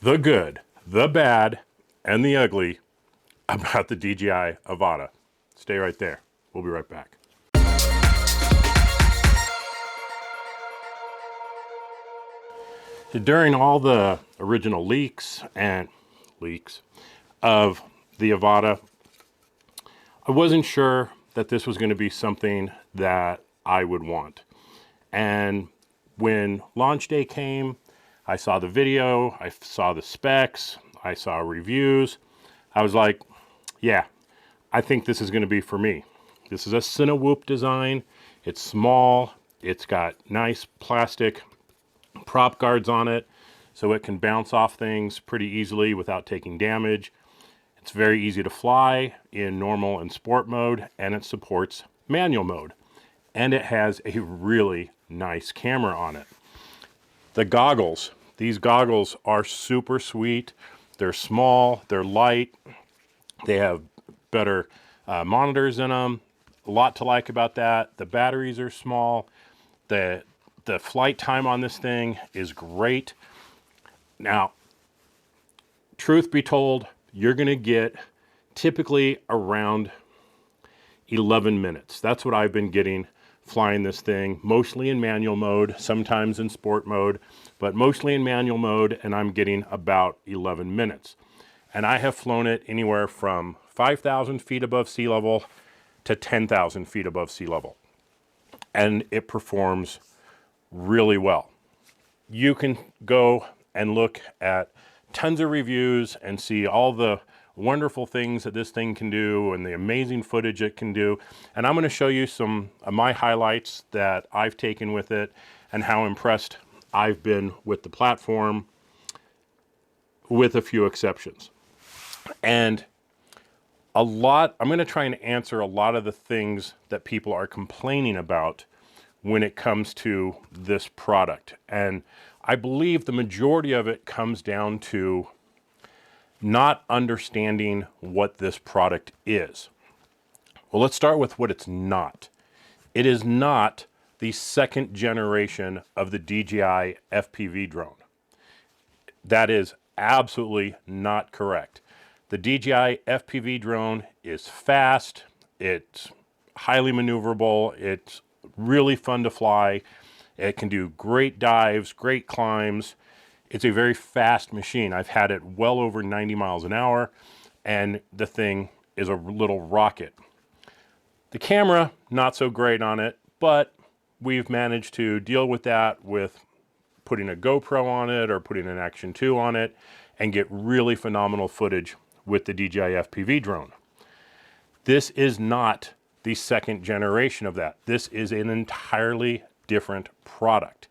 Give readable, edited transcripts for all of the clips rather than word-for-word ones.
the good, the bad, and the ugly about the DJI Avata. Stay right there. We'll be right back. During all the original leaks of the Avata, I wasn't sure that this was going to be something that I would want. And when launch day came, I saw the video, I saw the specs, I saw reviews. I was like, yeah, I think this is going to be for me. This is a Cinewhoop design. It's small. It's got nice plastic prop guards on it, so it can bounce off things pretty easily without taking damage. It's very easy to fly in normal and sport mode, and it supports manual mode. And it has a really nice camera on it. The goggles, these goggles are super sweet. They're small, they're light, they have better monitors in them. A lot to like about that. The batteries are small. The flight time on this thing is great. Now, truth be told, you're going to get typically around 11 minutes. That's what I've been getting flying this thing, mostly in manual mode, sometimes in sport mode, but mostly in manual mode, and I'm getting about 11 minutes. And I have flown it anywhere from 5,000 feet above sea level to 10,000 feet above sea level. And it performs really well. You can go and look at tons of reviews and see all the wonderful things that this thing can do and the amazing footage it can do. And I'm going to show you some of my highlights that I've taken with it and how impressed I've been with the platform, with a few exceptions. And I'm going to try and answer a lot of the things that people are complaining about when it comes to this product. And I believe the majority of it comes down to not understanding what this product is. Well, let's start with what it's not. It is not the second generation of the DJI FPV drone. That is absolutely not correct. The DJI FPV drone is fast, it's highly maneuverable, it's really fun to fly, it can do great dives, great climbs. It's a very fast machine. I've had it well over 90 miles an hour, and the thing is a little rocket. The camera, not so great on it, but we've managed to deal with that with putting a GoPro on it or putting an Action 2 on it and get really phenomenal footage with the DJI FPV drone. This is not the second generation of that. This is an entirely different product.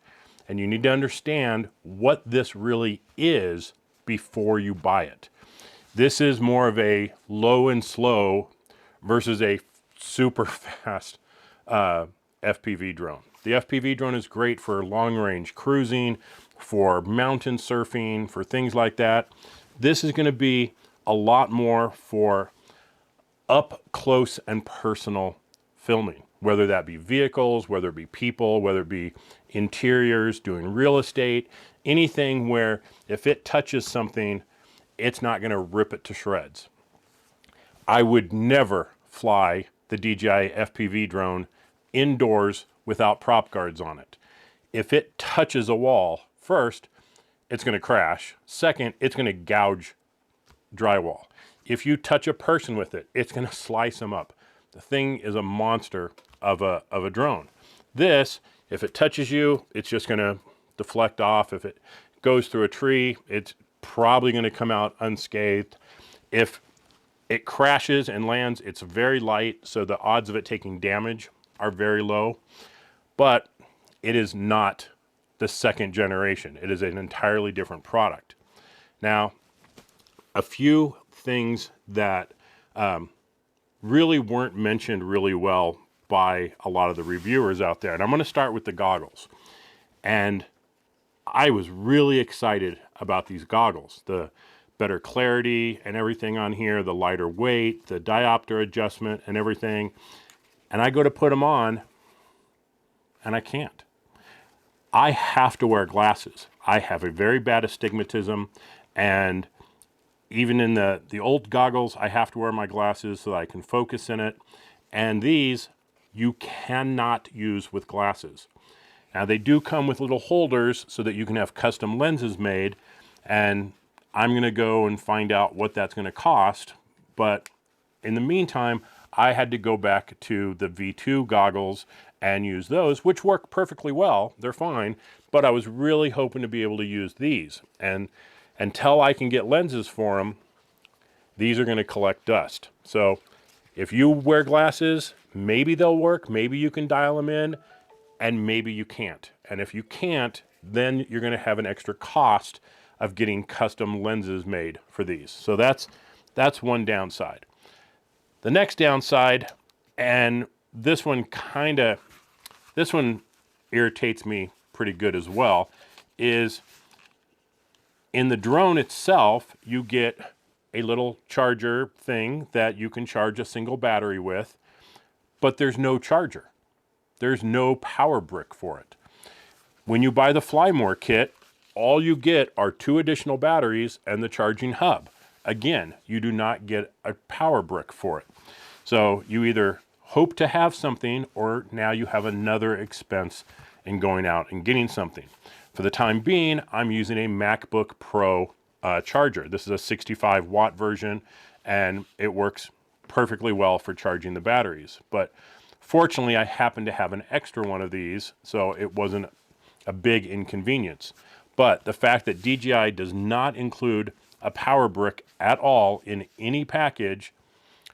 And you need to understand what this really is before you buy it. This is more of a low and slow versus a super fast FPV drone. The FPV drone is great for long range cruising, for mountain surfing, for things like that. This is going to be a lot more for up close and personal filming, whether that be vehicles, whether it be people, whether it be interiors, doing real estate, anything where if it touches something, it's not going to rip it to shreds. I would never fly the DJI FPV drone indoors without prop guards on it. If it touches a wall, first, it's going to crash. Second, it's going to gouge drywall. If you touch a person with it, it's going to slice them up. The thing is a monster of a drone. This, if it touches you, it's just going to deflect off. If it goes through a tree, it's probably going to come out unscathed. If it crashes and lands, it's very light, so the odds of it taking damage are very low. But it is not the second generation. It is an entirely different product. Now, a few things that really weren't mentioned really well by a lot of the reviewers out there. And I'm going to start with the goggles. And I was really excited about these goggles. The better clarity and everything on here, the lighter weight, the diopter adjustment and everything. And I go to put them on and I can't. I have to wear glasses. I have a very bad astigmatism And even in the old goggles, I have to wear my glasses so that I can focus in it. And these you cannot use with glasses. Now they do come with little holders so that you can have custom lenses made, and I'm going to go and find out what that's going to cost. But in the meantime, I had to go back to the V2 goggles and use those, which work perfectly well. They're fine, but I was really hoping to be able to use these. And until I can get lenses for them, these are going to collect dust. So if you wear glasses, maybe they'll work, maybe you can dial them in, and maybe you can't. And if you can't, then you're going to have an extra cost of getting custom lenses made for these. So that's one downside. The next downside, and this one irritates me pretty good as well, is in the drone itself, you get a little charger thing that you can charge a single battery with, but there's no charger. There's no power brick for it. When you buy the Fly More kit, all you get are 2 additional batteries and the charging hub. Again, you do not get a power brick for it. So you either hope to have something, or now you have another expense in going out and getting something. For the time being, I'm using a MacBook Pro charger. This is a 65 watt version, and it works perfectly well for charging the batteries. But fortunately, I happen to have an extra one of these, so it wasn't a big inconvenience. But the fact that DJI does not include a power brick at all in any package,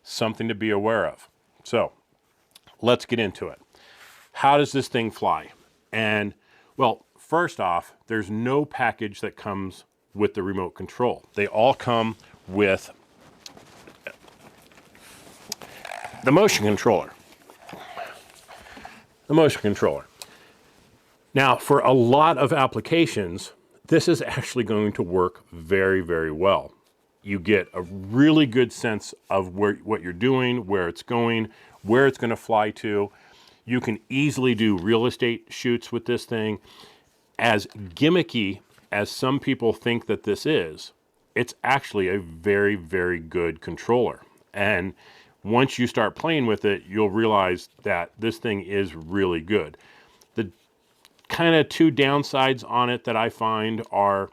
something to be aware of. So let's get into it. How does this thing fly? And well, first off, there's no package that comes with the remote control. They all come with the motion controller. The motion controller. Now, for a lot of applications, this is actually going to work very, very well. You get a really good sense of what you're doing, where it's going, where it's going to fly to. You can easily do real estate shoots with this thing. As gimmicky as some people think that this is, it's actually a very, very good controller. And once you start playing with it, you'll realize that this thing is really good. The kind of 2 downsides on it that I find are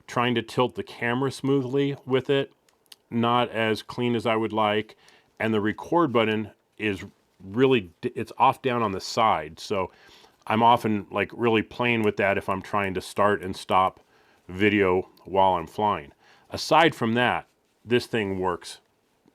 trying to tilt the camera smoothly with it, not as clean as I would like, and the record button is really, it's off down on the side. So I'm often like really playing with that if I'm trying to start and stop video while I'm flying. Aside from that, this thing works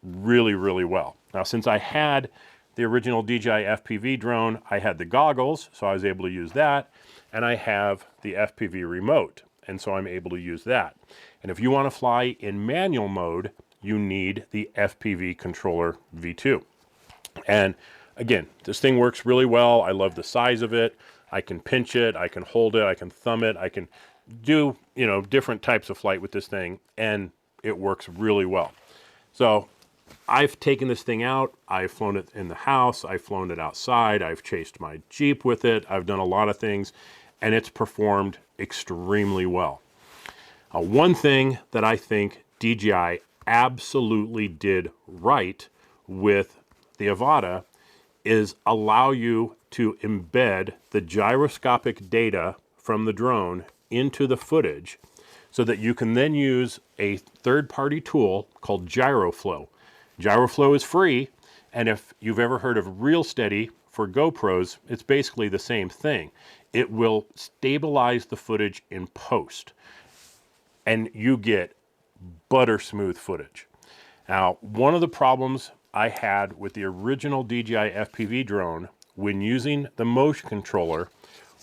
really, really well. Now, since I had the original DJI FPV drone, I had the goggles, so I was able to use that, and I have the FPV remote, and so I'm able to use that. And if you want to fly in manual mode, you need the FPV controller V2. And again, this thing works really well. I love the size of it. I can pinch it, I can hold it, I can thumb it, I can do, different types of flight with this thing, and it works really well. So I've taken this thing out, I've flown it in the house, I've flown it outside, I've chased my Jeep with it, I've done a lot of things, and it's performed extremely well. One thing that I think DJI absolutely did right with the Avata is allow you to embed the gyroscopic data from the drone into the footage so that you can then use a third-party tool called Gyroflow. Gyroflow is free, and if you've ever heard of RealSteady for GoPros, it's basically the same thing. It will stabilize the footage in post, and you get butter smooth footage. Now, one of the problems I had with the original DJI FPV drone when using the motion controller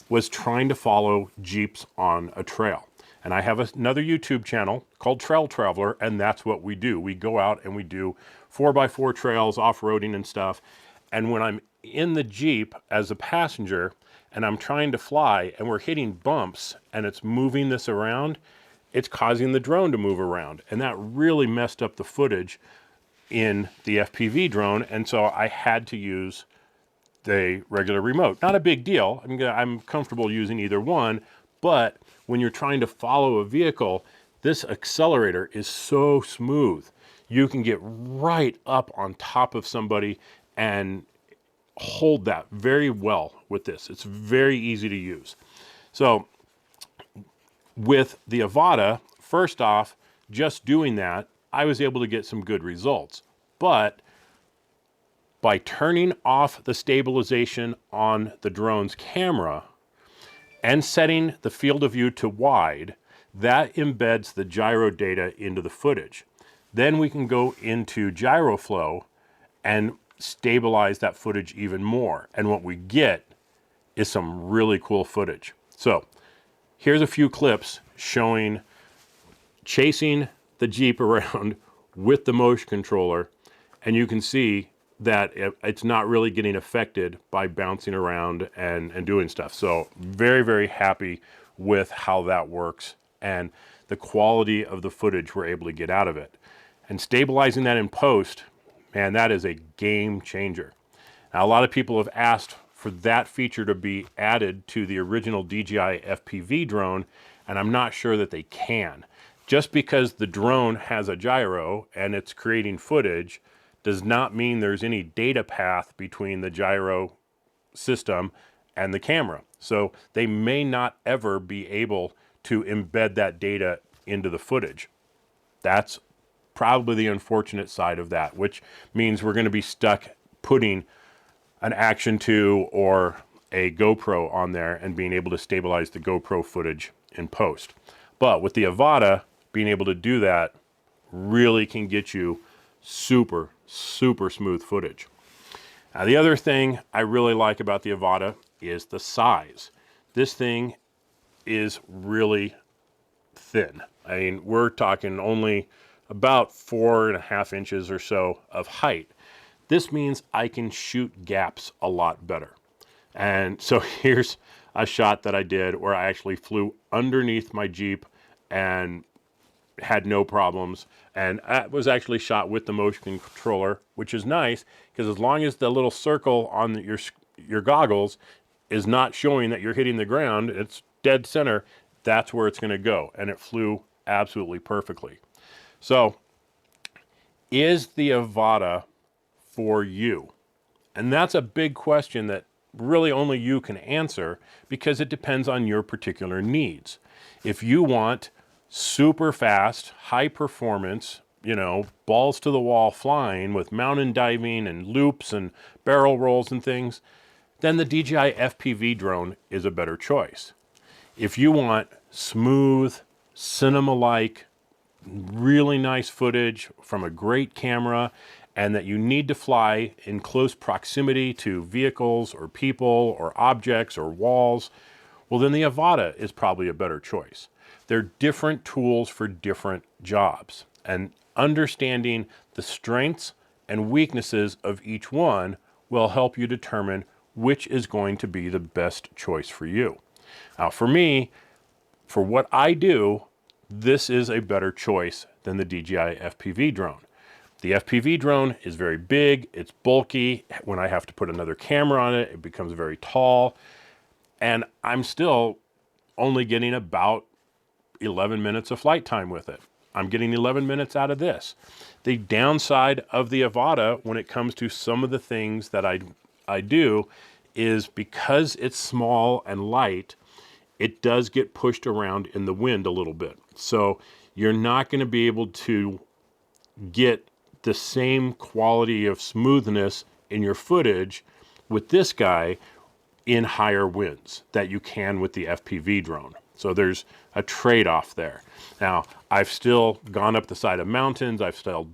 was trying to follow Jeeps on a trail. And I have another YouTube channel called Trail Traveler, and that's what we do. We go out and we do 4x4 trails, off-roading and stuff. And when I'm in the Jeep as a passenger and I'm trying to fly and we're hitting bumps and it's moving this around, it's causing the drone to move around. And that really messed up the footage in the FPV drone. And so I had to use the regular remote. Not a big deal. I'm comfortable using either one, but when you're trying to follow a vehicle, This accelerator is so smooth. You can get right up on top of somebody and hold that very well with this. It's very easy to use. So with the Avata, first off, just doing that, I was able to get some good results. But by turning off the stabilization on the drone's camera and setting the field of view to wide, that embeds the gyro data into the footage. Then we can go into Gyroflow and stabilize that footage even more. And what we get is some really cool footage. So here's a few clips showing chasing the Jeep around with the motion controller, and you can see that it's not really getting affected by bouncing around and doing stuff. So very, very happy with how that works and the quality of the footage we're able to get out of it. And stabilizing that in post, man, that is a game changer. Now, a lot of people have asked for that feature to be added to the original DJI FPV drone, and I'm not sure that they can. Just because the drone has a gyro and it's creating footage does not mean there's any data path between the gyro system and the camera. So they may not ever be able to embed that data into the footage. That's probably the unfortunate side of that, which means we're going to be stuck putting an Action 2 or a GoPro on there and being able to stabilize the GoPro footage in post. But with the Avata, being able to do that really can get you super, super smooth footage. Now, the other thing I really like about the Avata is the size. This thing is really thin. I mean, we're talking only about 4.5 inches or so of height. This means I can shoot gaps a lot better. And so here's a shot that I did where I actually flew underneath my Jeep and had no problems. And that was actually shot with the motion controller, which is nice because as long as the little circle on your goggles is not showing that you're hitting the ground, it's dead center, that's where it's going to go. And it flew absolutely perfectly. So is the Avata for you? And that's a big question that really only you can answer because it depends on your particular needs. If you want super fast, high performance, balls to the wall flying with mountain diving and loops and barrel rolls and things, then the DJI FPV drone is a better choice. If you want smooth, cinema-like, really nice footage from a great camera and that you need to fly in close proximity to vehicles or people or objects or walls, well, then the Avata is probably a better choice. They're different tools for different jobs, and understanding the strengths and weaknesses of each one will help you determine which is going to be the best choice for you. Now, for me, for what I do, this is a better choice than the DJI FPV drone. The FPV drone is very big, it's bulky. When I have to put another camera on it, it becomes very tall. And I'm still only getting about 11 minutes of flight time with it. I'm getting 11 minutes out of this. The downside of the Avata when it comes to some of the things that I do is because it's small and light, it does get pushed around in the wind a little bit. So you're not going to be able to get the same quality of smoothness in your footage with this guy in higher winds that you can with the FPV drone. So there's a trade-off there. Now, I've still gone up the side of mountains. I've still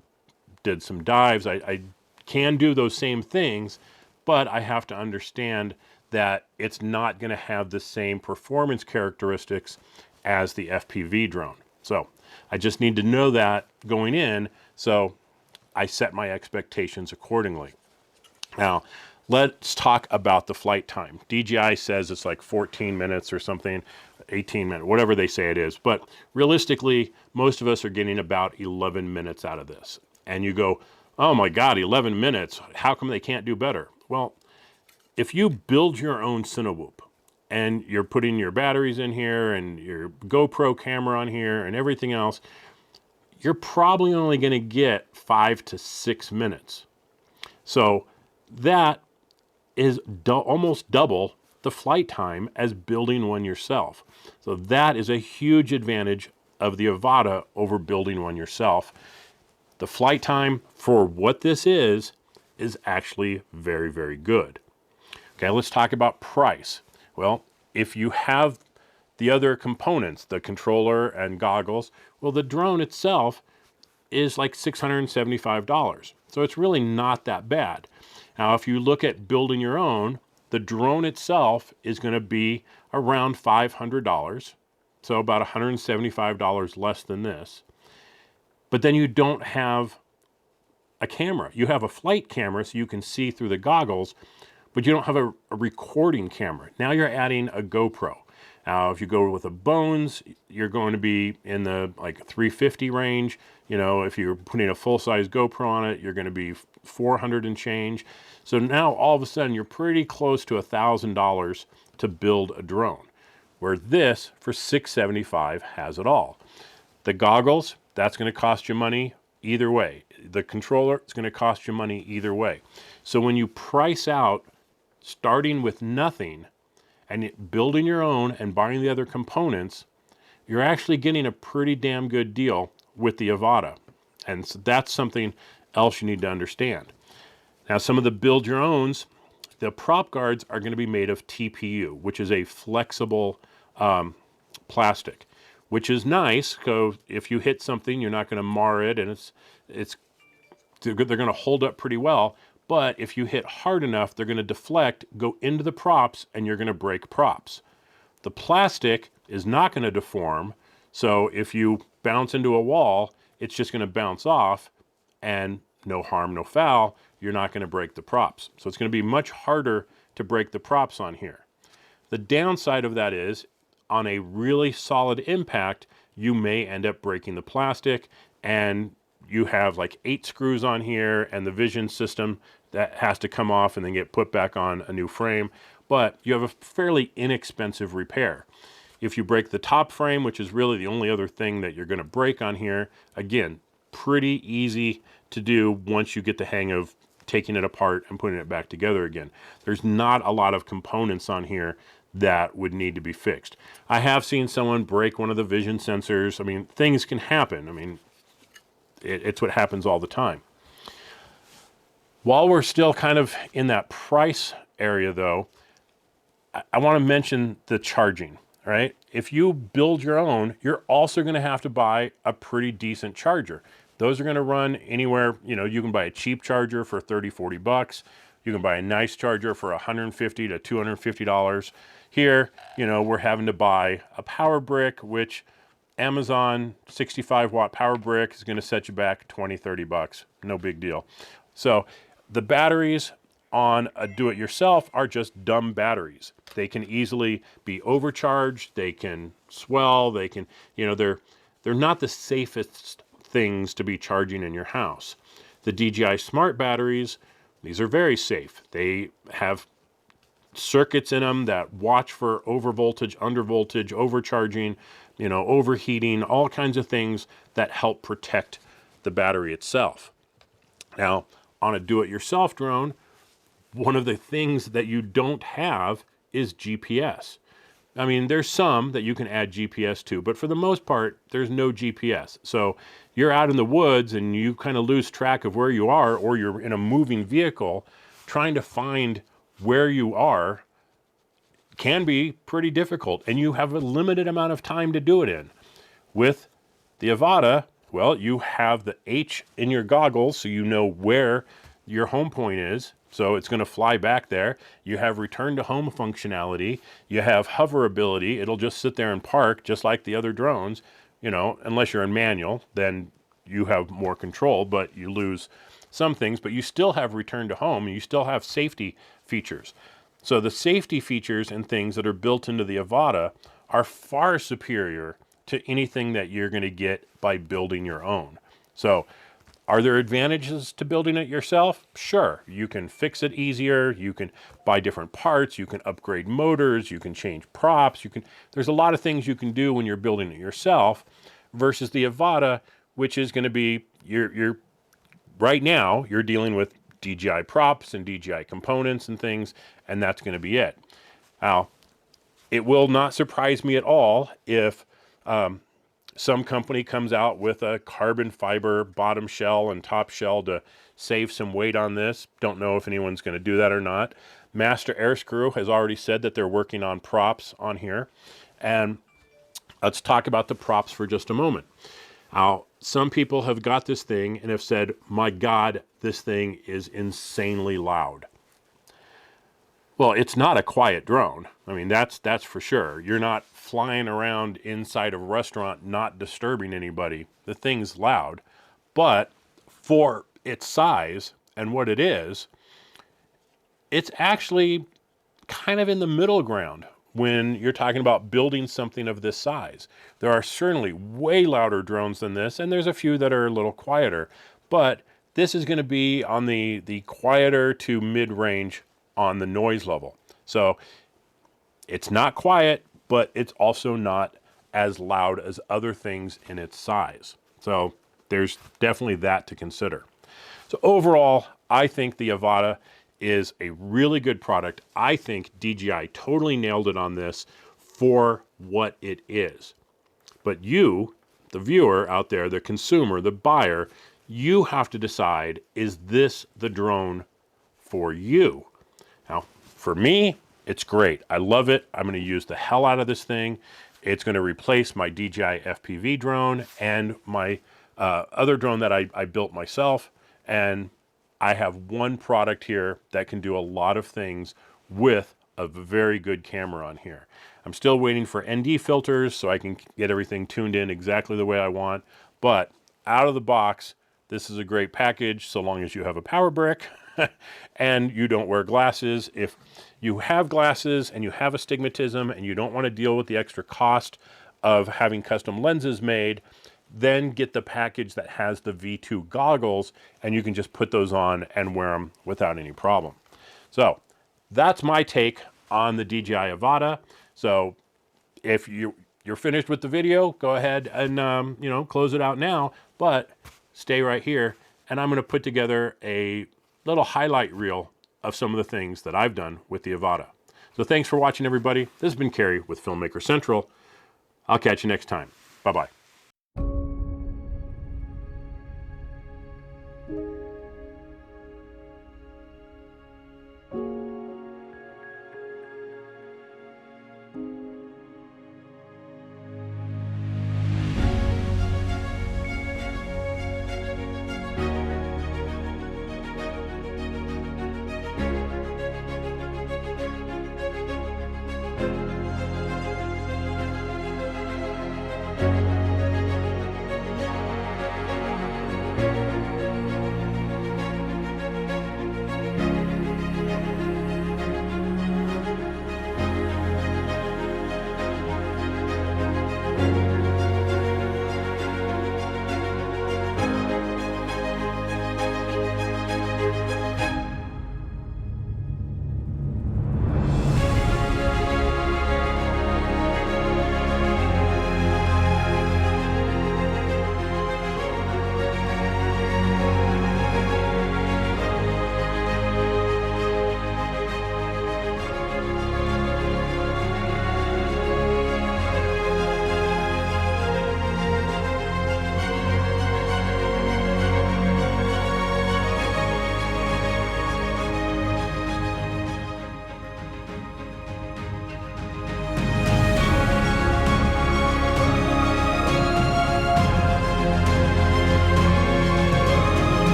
did some dives. I can do those same things, but I have to understand that it's not going to have the same performance characteristics as the FPV drone. So I just need to know that going in, so I set my expectations accordingly. Now, let's talk about the flight time. DJI says it's like 14 minutes or something, 18 minutes, whatever they say it is. But realistically, most of us are getting about 11 minutes out of this. And you go, oh my God, 11 minutes. How come they can't do better? Well, if you build your own Cinewhoop and you're putting your batteries in here and your GoPro camera on here and everything else, you're probably only going to get 5 to 6 minutes. So that is almost double the flight time as building one yourself. So that is a huge advantage of the Avata over building one yourself. The flight time for what this is actually very, very good. Okay, let's talk about price. Well, if you have the other components, the controller and goggles, well, the drone itself is like $675. So it's really not that bad. Now, if you look at building your own, the drone itself is going to be around $500. So about $175 less than this. But then you don't have a camera. You have a flight camera so you can see through the goggles, but you don't have a recording camera. Now you're adding a GoPro. Now, if you go with a Bones, you're going to be in the like 350 range. You know, if you're putting a full-size GoPro on it, you're going to be 400 and change. So now all of a sudden you're pretty close to $1,000 to build a drone, where this for $675 has it all. The goggles, that's going to cost you money either way. The controller, it's going to cost you money either way. So when you price out starting with nothing and building your own and buying the other components, you're actually getting a pretty damn good deal with the Avata. And so that's something else you need to understand. Now, some of the build your owns, the prop guards are going to be made of TPU, which is a flexible plastic, which is nice. So if you hit something, you're not going to mar it, and they're going to hold up pretty well. But if you hit hard enough, they're going to deflect, go into the props, and you're going to break props. The plastic is not going to deform, so if you bounce into a wall, it's just going to bounce off, and no harm, no foul. You're not going to break the props. So it's going to be much harder to break the props on here. The downside of that is, on a really solid impact, you may end up breaking the plastic, and you have like 8 screws on here and the vision system that has to come off and then get put back on a new frame. But you have a fairly inexpensive repair. If you break the top frame, which is really the only other thing that you're going to break on here, again, pretty easy to do once you get the hang of taking it apart and putting it back together again. There's not a lot of components on here that would need to be fixed. I have seen someone break one of the vision sensors. I mean, things can happen. I mean, it's what happens all the time. While we're still kind of in that price area, though, I want to mention the charging, right? If you build your own, you're also going to have to buy a pretty decent charger. Those are going to run anywhere, you know, you can buy a cheap charger for 30, 40 bucks. You can buy a nice charger for $150 to $250. Here, you know, we're having to buy a power brick, which Amazon 65 watt power brick is going to set you back 20, 30 bucks. No big deal. So the batteries on a do-it-yourself are just dumb batteries. They can easily be overcharged. They can swell. They can, you know, they're not the safest things to be charging in your house. The DJI Smart batteries, these are very safe. They have circuits in them that watch for overvoltage, undervoltage, overcharging, you know, overheating, all kinds of things that help protect the battery itself. Now, on a do-it-yourself drone, one of the things that you don't have is GPS. I mean, there's some that you can add GPS to, but for the most part, there's no GPS. So you're out in the woods and you kind of lose track of where you are, or you're in a moving vehicle trying to find where you are can be pretty difficult, and you have a limited amount of time to do it in. With the Avata, well, you have the H in your goggles so you know where your home point is. So it's going to fly back there. You have return to home functionality. You have hoverability. It'll just sit there and park just like the other drones, you know, unless you're in manual, then you have more control, but you lose some things, but you still have return to home and you still have safety features. So the safety features and things that are built into the Avata are far superior to anything that you're going to get by building your own. So Are there advantages to building it yourself? Sure. You can fix it easier. You can buy different parts. You can upgrade motors. You can change props. There's a lot of things you can do when you're building it yourself versus the Avata, which is going to be right now you're dealing with DJI props and DJI components and things, and that's going to be it. Now, it will not surprise me at all if some company comes out with a carbon fiber bottom shell and top shell to save some weight on this. Don't know if anyone's going to do that or not. Master Air Screw has already said that they're working on props on here. And let's talk about the props for just a moment. Now, some people have got this thing and have said, my God, this thing is insanely loud. Well, it's not a quiet drone. I mean, that's for sure. You're not flying around inside of a restaurant not disturbing anybody. The thing's loud. But for its size and what it is, it's actually kind of in the middle ground when you're talking about building something of this size. There are certainly way louder drones than this, and there's a few that are a little quieter. But this is going to be on the quieter to mid-range on the noise level. So it's not quiet, but it's also not as loud as other things in its size. So there's definitely that to consider. So overall, I think the Avata is a really good product. I think DJI totally nailed it on this for what it is. But you, the viewer out there, the consumer, the buyer, you have to decide, is this the drone for you? Now, for me, it's great. I love it. I'm going to use the hell out of this thing. It's going to replace my DJI FPV drone and my other drone that I built myself. And I have one product here that can do a lot of things with a very good camera on here. I'm still waiting for ND filters so I can get everything tuned in exactly the way I want. But out of the box, this is a great package so long as you have a power brick and you don't wear glasses. If you have glasses and you have astigmatism and you don't want to deal with the extra cost of having custom lenses made, then get the package that has the V2 goggles and you can just put those on and wear them without any problem. So that's my take on the DJI Avata. So if you're finished with the video, go ahead and close it out now, but stay right here and I'm going to put together a little highlight reel of some of the things that I've done with the Avata. So thanks for watching, everybody. This has been Kerry with Filmmaker Central. I'll catch you next time. Bye-bye.